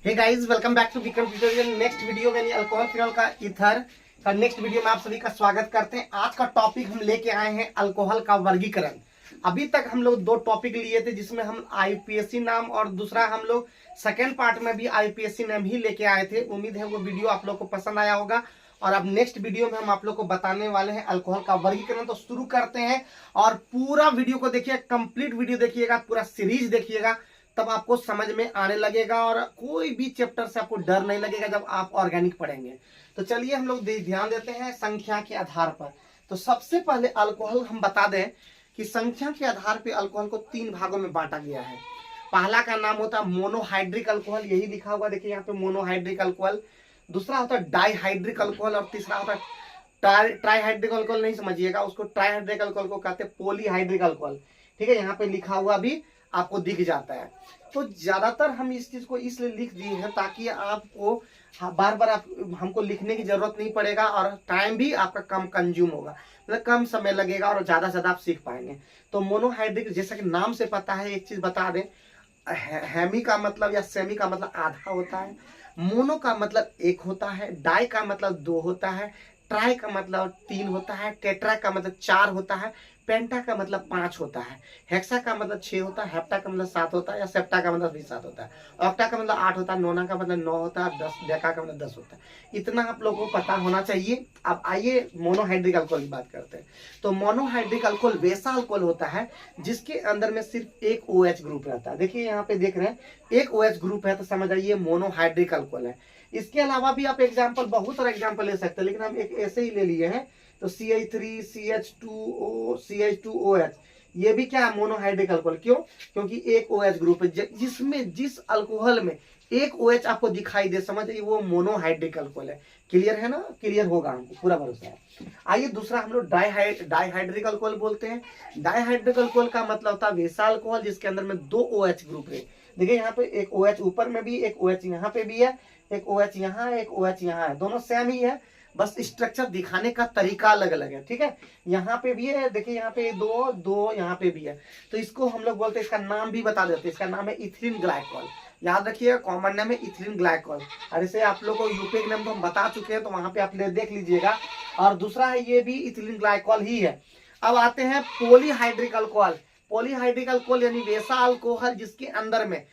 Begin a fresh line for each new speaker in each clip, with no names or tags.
Hey guys, welcome back to Vikram tutorial. Next video में alcohol phenol का ether का next video में आप सभी का स्वागत करते हैं। आज का टॉपिक हम लेके आए हैं अल्कोहल का वर्गीकरण। अभी तक हम लोग दो टॉपिक लिए थे, जिसमें हम आईपीएससी नाम और दूसरा हम लोग सेकेंड पार्ट में भी आईपीएससी नाम ही लेके आए थे। उम्मीद है वो वीडियो आप लोग को पसंद आया होगा। और अब नेक्स्ट वीडियो में हम आप लोग को बताने वाले हैं अल्कोहल का वर्गीकरण। तो शुरू करते हैं और पूरा वीडियो को देखिए, कंप्लीट वीडियो देखिएगा, पूरा सीरीज देखिएगा, तब आपको समझ में आने लगेगा और कोई भी चैप्टर से आपको डर नहीं लगेगा जब आप ऑर्गेनिक पढ़ेंगे। तो चलिए हम लोग ध्यान देते हैं संख्या के आधार पर। तो सबसे पहले अल्कोहल हम बता दें कि संख्या के आधार पर अल्कोहल को 3 भागों में बांटा गया है। पहला का नाम होता है मोनोहाइड्रिक अल्कोहल, यही लिखा हुआ देखिए यहाँ पे मोनोहाइड्रिक अल्कोहल। दूसरा होता है डाईहाइड्रिक अल्कोहल और तीसरा होता है ट्राईहाइड्रिक अल्कोहल। नहीं समझिएगा उसको, ट्राईहाइड्रिक अल्कोहल को कहते हैं पॉलीहाइड्रिक अल्कोहल। ठीक है, यहाँ पे लिखा हुआ भी आपको दिख जाता है। तो ज्यादातर हम इस चीज को इसलिए लिख दिए हैं ताकि आपको बार बार हमको लिखने की जरूरत नहीं पड़ेगा और टाइम भी आपका कम कंज्यूम होगा, मतलब कम समय लगेगा और ज्यादा से ज्यादा आप सीख पाएंगे। तो मोनोहाइड्रिक, जैसा कि नाम से पता है, एक चीज बता दें, हेमी का मतलब या सेमी का मतलब आधा होता है, मोनो का मतलब 1 होता है, डाई का मतलब 2 होता है, ट्राई का मतलब 3 होता है, टेट्रा का मतलब 4 होता है, पेंटा का मतलब 5 होता है, हेक्सा का मतलब 6 होता है, हेप्टा का मतलब 7 होता है या सेप्टा का मतलब भी 7 होता है, ऑक्टा का मतलब 8 होता है, नोना का मतलब 9 होता है, 10 डेका का मतलब 10 होता है। इतना आप लोगों को पता होना चाहिए। अब आइए मोनोहाइड्रिक अल्कोहल की बात करते हैं। तो मोनोहाइड्रिक अल्कोहल वैसा अल्कोहल होता है जिसके अंदर में सिर्फ एक OH ग्रुप रहता है। देखिए यहाँ पे देख रहे हैं एक OH ग्रुप है, तो समझ आइए मोनोहाइड्रिक अल्कोहल है। इसके अलावा भी आप एग्जाम्पल, बहुत सारा एग्जाम्पल ले सकते हैं, लेकिन हम एक ऐसे ही ले लिए हैं। तो CH3, CH2O, CH2OH, ये भी क्या है, मोनोहाइड्रिक अल्कोहल। क्यों? क्योंकि एक OH ग्रुप है, जिसमें जिस अल्कोहल में एक OH आपको दिखाई दे, समझ आइए वो मोनोहाइड्रिक अल्कोहल है। क्लियर है ना? क्लियर होगा, हमको पूरा भरोसा है। आइए दूसरा हम लोग डाईहाइड्रिक अल्कोहल बोलते हैं। डाईहाइड्रिक अल्कोहल का मतलब होता है वैसा अल्कोहल जिसके अंदर में 2 OH ग्रुप है। देखिए यहाँ पे एक OH ऊपर में भी, एक OH यहाँ पे भी है, एक OH यहाँ है, एक OH यहाँ है, दोनों सेम ही है, बस स्ट्रक्चर दिखाने का तरीका अलग अलग है। ठीक है, यहाँ पे भी है, देखिए यहाँ पे 2 यहाँ पे भी है। तो इसको हम लोग बोलते हैं, इसका नाम भी बता देते हैं, इसका नाम है इथिलीन ग्लाइकोल। याद रखिएगा, कॉमन नाम है इथिलीन ग्लाइकोल। और इसे आप लोग को यूपी एग्जाम तो हम बता चुके हैं, तो वहां पे आप देख लीजिएगा। और दूसरा है, ये भी इथिलीन ग्लाइकोल ही है। अब आते हैं पॉलीहाइड्रिक अल्कोहल। पॉलीहाइड्रिक अल्कोहल यानी वैसा अल्कोहल जिसके अंदर में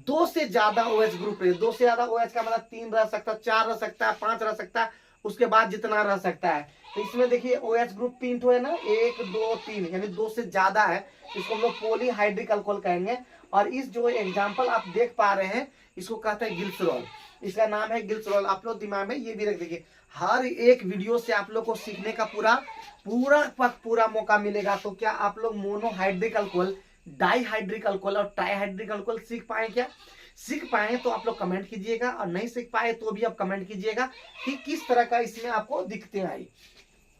2 से ज्यादा OH ग्रुप है। 2 से ज्यादा OH का मतलब 3 रह सकता है, 4 रह सकता है, 5 रह सकता है, उसके बाद जितना रह सकता है। तो इसमें देखिए OH ग्रुप 3 तो है ना, 1 2 3, यानी 2 से ज्यादा है, इसको हम लोग पॉलीहाइड्रिक अल्कोहल कहेंगे। और इस जो एग्जांपल आप देख पा रहे हैं, इसको कहते हैं ग्लिसरॉल। इसका नाम है ग्लिसरॉल। आप लोग दिमाग में ये भी रख दीजिए, हर एक वीडियो से आप लोग को सीखने का पूरा मौका मिलेगा। तो क्या आप लोग मोनोहाइड्रिक अल्कोहल, डाईहाइड्रिक अल्कोहल और ट्राईहाइड्रिक अल्कोहल सीख पाए? क्या सीख पाए तो आप लोग कमेंट कीजिएगा, और नहीं सीख पाए तो भी आप कमेंट कीजिएगा कि किस तरह का इसमें आपको दिखते हैं।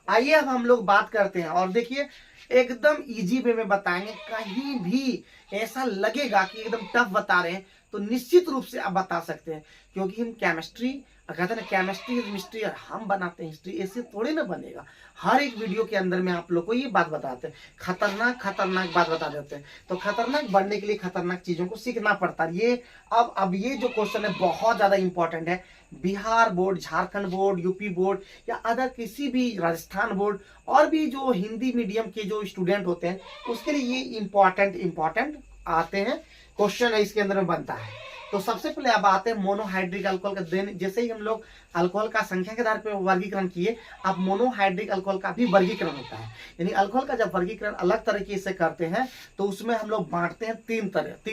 आइए अब हम लोग बात करते हैं, और देखिए एकदम इजी वे में बताएंगे। कहीं भी ऐसा लगेगा कि एकदम टफ बता रहे हैं तो निश्चित रूप से आप बता सकते हैं, क्योंकि हम केमिस्ट्री, कहते हैं ना केमिस्ट्री इज मिस्ट्री, और हम बनाते हैं हिस्ट्री। ऐसे थोड़े ना बनेगा। हर एक वीडियो के अंदर में आप लोग को ये बात बताते हैं, खतरनाक बात बता देते हैं। तो खतरनाक बनने के लिए खतरनाक चीजों को सीखना पड़ता है। ये अब ये जो क्वेश्चन है बहुत ज्यादा इंपॉर्टेंट है। Bihar board, Jharkhand board, UP board या अदर किसी भी, राजस्थान बोर्ड, और भी जो हिंदी मीडियम के जो स्टूडेंट होते हैं, उसके लिए ये इंपॉर्टेंट आते हैं क्वेश्चन है, इसके अंदर में बनता है। तो सबसे पहले अब आते हैं मोनोहाइड्रिक अल्कोहल का। देन जैसे ही हम लोग अल्कोहल का संख्या के आधार पर वर्गीकरण किए, अब मोनोहाइड्रिक अल्कोहल का भी वर्गीकरण होता है। यानी अल्कोहल का जब वर्गीकरण अलग तरीके से करते हैं तो उसमें हम लोग बांटते हैं 3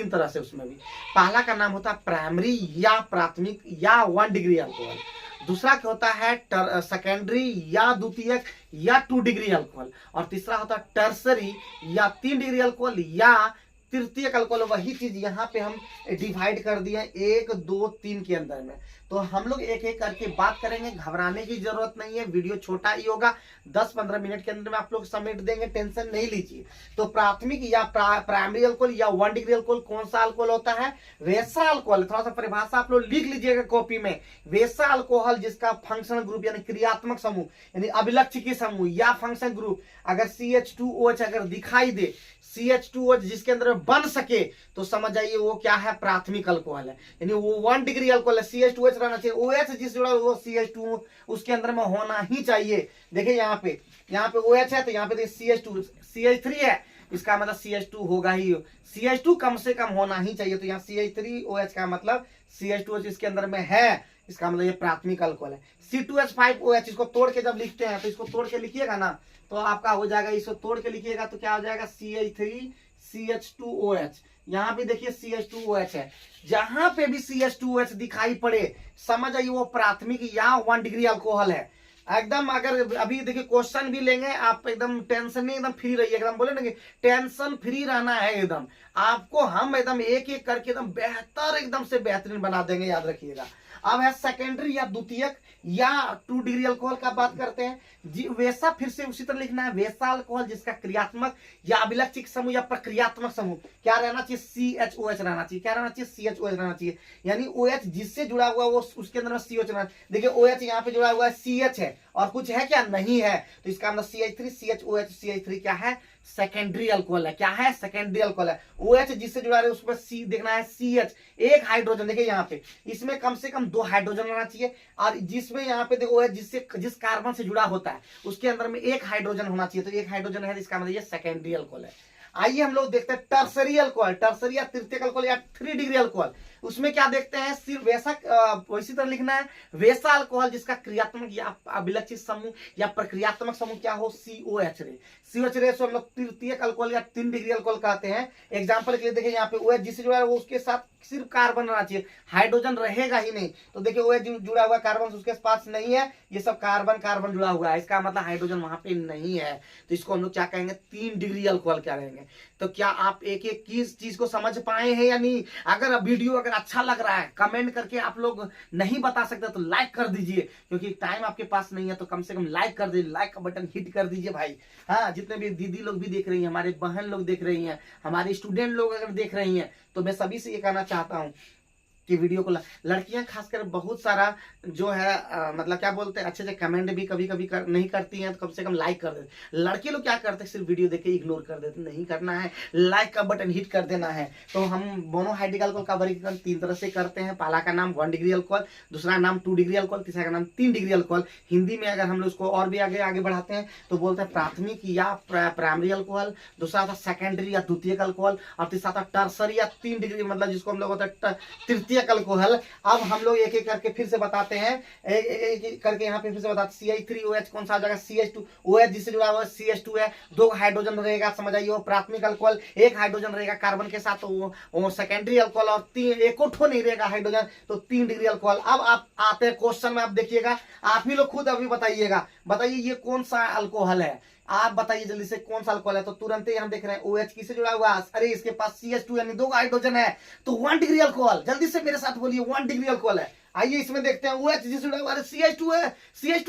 तरह से। उसमें भी पहला का नाम होता है प्राइमरी या प्राथमिक या 1 डिग्री अल्कोहल। दूसरा क्या होता है सेकेंडरी या द्वितीयक या 2 डिग्री अल्कोहल। और तीसरा होता है टर्सरी या 3 डिग्री अल्कोहल या तृतीयक अल्कोहल। वही चीज यहाँ पे हम डिवाइड कर दिए 1 2 3 के अंदर में। तो हम लोग एक एक करके बात करेंगे, घबराने की जरूरत नहीं है, वीडियो छोटा ही होगा, 10-15 मिनट के अंदर में आप लोग समेट देंगे, टेंशन नहीं लीजिए। तो प्राथमिक या प्राइमरी अल्कोहल या 1 डिग्री अल्कोहल कौन सा अल्कोहल होता है? वैसा अल्कोहल, थोड़ा सा परिभाषा आप लोग लिख लीजिएगा कॉपी में। वैसा अल्कोहल जिसका फंक्शनल ग्रुप यानी क्रियात्मक समूह यानी अभिलक्ष्य की समूह या फंक्शन ग्रुप अगर CH2OH अगर दिखाई दे, CH2OH जिसके अंदर बन सके तो समझ जाइए वो क्या है, प्राथमिक अल्कोहल है। यानी वो 1 डिग्री अल्कोहल है, CH2H रहना चाहिए। OH जिस जुड़ा वो CH2 उसके अंदर में होना ही चाहिए। देखिए यहाँ पे OH है तो यहाँ पे CH2 CH3 है, इसका मतलब CH2 होगा ही। CH2 कम से कम होना ही चाहिए, तो यहाँ CH3OH का मतलब CH2H इसके अंदर में है, इसका मतलब ये प्राथमिक अल्कोहल है। C2H5OH इसको तोड़ के जब लिखते हैं तो इसको तोड़ के लिखिएगा ना तो आपका हो जाएगा, इसको तोड़ के लिखिएगा तो क्या हो जाएगा, CH3CH2OH। यहाँ भी देखिए CH2OH है, जहां पे भी CH2OH दिखाई पड़े समझ आइए वो प्राथमिक या 1 डिग्री अल्कोहल है एकदम। अगर अभी देखिए क्वेश्चन भी लेंगे आप, एकदम टेंशन नहीं, एकदम फ्री रहिए, एकदम बोले ना कि टेंशन फ्री रहना है एकदम। आपको हम एकदम एक एक करके एकदम बेहतर, एकदम से बेहतरीन बना देंगे, याद रखिएगा। अब है सेकेंडरी या द्वितीयक या 2 डिग्री अल्कोहल का बात करते हैं जी। वैसा फिर से उसी तरह लिखना है, वैसा अल्कोहल जिसका क्रियात्मक या अभिलक्षिक समूह या प्रक्रियात्मक समूह क्या रहना चाहिए, CHOH रहना चाहिए। क्या रहना चाहिए, CHOH रहना चाहिए। यानी OH जिससे जुड़ा हुआ वो उसके अंदर में COH रहना। देखिए OH यहाँ पे जुड़ा हुआ है, CH है और कुछ है क्या, नहीं है, तो इसका मतलब CH3CHOH, CH3 क्या है, सेकेंडरी अल्कोहल है। क्या है, सेकेंडरी अल्कोहल है। OH जिससे जुड़ा है उस पर C देखना है, CH एक हाइड्रोजन, देखिए यहाँ पे इसमें कम से कम 2 हाइड्रोजन रहना चाहिए, और जिसमें यहाँ पे देखो OH जिस कार्बन से जुड़ा होता है उसके अंदर में 1 हाइड्रोजन होना चाहिए, तो 1 हाइड्रोजन है, इसका मतलब ये सेकेंडरी अल्कोहल है। आइए हम लोग देखते हैं टर्सरी अल्कोहल, टर्सरी या तृतीयक अल्कोहल या 3 डिग्री अल्कोहल। उसमें क्या देखते हैं, सिर्फ वैसा इसी तरह लिखना है, वैसा अल्कोहल जिसका क्रियात्मक या अभिलक्षित समूह या प्रक्रियात्मक समूह क्या हो, COH रे। COH रे से हम लोग तृतीयक अल्कोहल या 3 डिग्री अल्कोहल कहते हैं। एग्जांपल के लिए देखिए यहाँ पे OH जिससे जुड़ा है वो उसके साथ सिर्फ कार्बन रहना चाहिए, हाइड्रोजन रहेगा ही नहीं। तो देखिए OH जुड़ा हुआ कार्बन उसके पास नहीं है, ये सब कार्बन कार्बन जुड़ा हुआ है, इसका मतलब हाइड्रोजन वहां पे नहीं है, तो इसको हम लोग क्या कहेंगे, 3 डिग्री अल्कोहल क्या कहेंगे। तो क्या आप एक एक चीज को समझ पाए हैं या नहीं? अगर वीडियो अगर अच्छा लग रहा है कमेंट करके आप लोग नहीं बता सकते तो लाइक कर दीजिए, क्योंकि टाइम आपके पास नहीं है, तो कम से कम लाइक कर दीजिए, लाइक का बटन हिट कर दीजिए भाई। हाँ, जितने भी दीदी लोग भी देख रही हैं, हमारे बहन लोग देख रही हैं, हमारे स्टूडेंट लोग अगर देख रही हैं, तो मैं सभी से ये कहना चाहता हूँ कि वीडियो को लड़कियां खासकर बहुत सारा जो है मतलब क्या बोलते हैं, अच्छे से कमेंट भी कभी कभी नहीं करती हैं, तो कम से कम लाइक कर देते। लड़के लोग क्या करते हैं, सिर्फ वीडियो देख के इग्नोर कर देते, नहीं करना है, लाइक का बटन हिट कर देना है। तो हम मोनोहाइड्रिक अल्कोहल का वर्गीकरण 3 तरह से करते हैं। पहला का नाम 1 डिग्री अल्कोहल, दूसरा नाम 2 डिग्री अल्कोहल, तीसरा का नाम 3 डिग्री अल्कोहल। हिंदी में अगर हम लोग उसको और भी आगे बढ़ाते हैं तो बोलते हैं प्राथमिक या प्राइमरी अल्कोहल, दूसरा था सेकेंडरी या द्वितीयक अल्कोहल, और तीसरा था टर्सरी या 3 डिग्री मतलब जिसको हम लोग होता है तृतीयक अल्कोहल। अब हम लोग एक एक करके फिर से बताते हैं, एक करके यहाँ पे फिर से बताते। CH3OH कौन सा आ जाएगा, CH2OH जिससे जुड़ा हुआ CH2 है, 2 हाइड्रोजन रहेगा, समझ आइए वो प्राथमिक अल्कोहल, 1 हाइड्रोजन रहेगा कार्बन के साथ, तो वो सेकेंडरी अल्कोहल, और 1 नहीं रहेगा हाइड्रोजन, तो 3 डिग्री अल्कोहल। अब आप आते हैं क्वेश्चन में, आप देखिएगा, आप ही लोग खुद अभी बताइएगा, बताइए ये कौन सा अल्कोहल है, आप बताइए जल्दी से कौन सा अल्कोहल है। तो तुरंत ही हम देख रहे हैं OH किससे जुड़ा हुआ है, अरे इसके पास CH2 यानी 2 हाइड्रोजन है, तो 1 डिग्री अल्कोहल। जल्दी से मेरे साथ बोलिए 1 डिग्री अल्कोहल है। आइए इसमें देखते हैं, OH जिससे जुड़ा हुआ है, CH2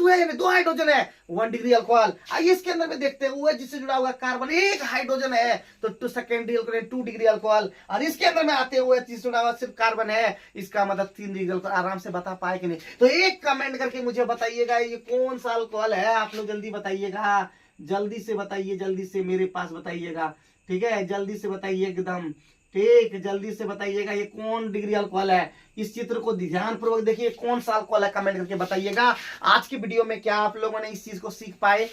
है यानी 2 हाइड्रोजन है, 1 डिग्री अल्कोहल। आइए इसके अंदर में देखते हैं, OH जिससे जुड़ा हुआ कार्बन 1 हाइड्रोजन है, तो सेकेंडरी अल्कोहल 2 डिग्री अल्कोहल। और इसके अंदर में आते हैं OH जिससे जुड़ा हुआ सिर्फ कार्बन है, इसका मतलब 3 डिग्री अल्कोहल। आराम से बता पाए कि नहीं? तो एक कमेंट करके मुझे बताइएगा ये कौन सा अल्कोहल है, आप लोग जल्दी बताइएगा, जल्दी से बताइए, जल्दी से मेरे पास बताइएगा, ठीक है, जल्दी से बताइए एकदम, ठीक, जल्दी से बताइएगा ये कौन डिग्री अल्कोहल है। इस चित्र को ध्यान पूर्वक देखिए, कौन सा अल्कोहल है, कमेंट करके बताइएगा। आज की वीडियो में क्या आप लोगों ने इस चीज को सीख पाए?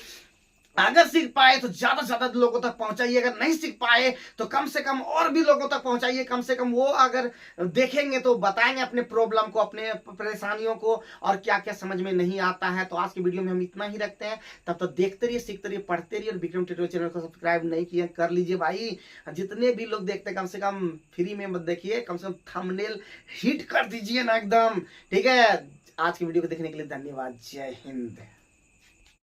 अगर सीख पाए तो ज्यादा से ज्यादा लोगों तक पहुंचाइए, अगर नहीं सीख पाए तो कम से कम और भी लोगों तक पहुंचाइए। कम से कम वो अगर देखेंगे तो बताएंगे अपने प्रॉब्लम को, अपने परेशानियों को, और क्या क्या समझ में नहीं आता है। तो आज की वीडियो में हम इतना ही रखते हैं, तब तो देखते रहिए, सीखते रहिए, पढ़ते रहिए, और विक्रम ट्यूटोरियल चैनल को सब्सक्राइब नहीं किए कर लीजिए भाई। जितने भी लोग देखते हैं कम से कम फ्री में मत देखिए, कम से कम थंबनेल हिट कर दीजिए ना एकदम, ठीक है। आज की वीडियो को देखने के लिए धन्यवाद, जय हिंद।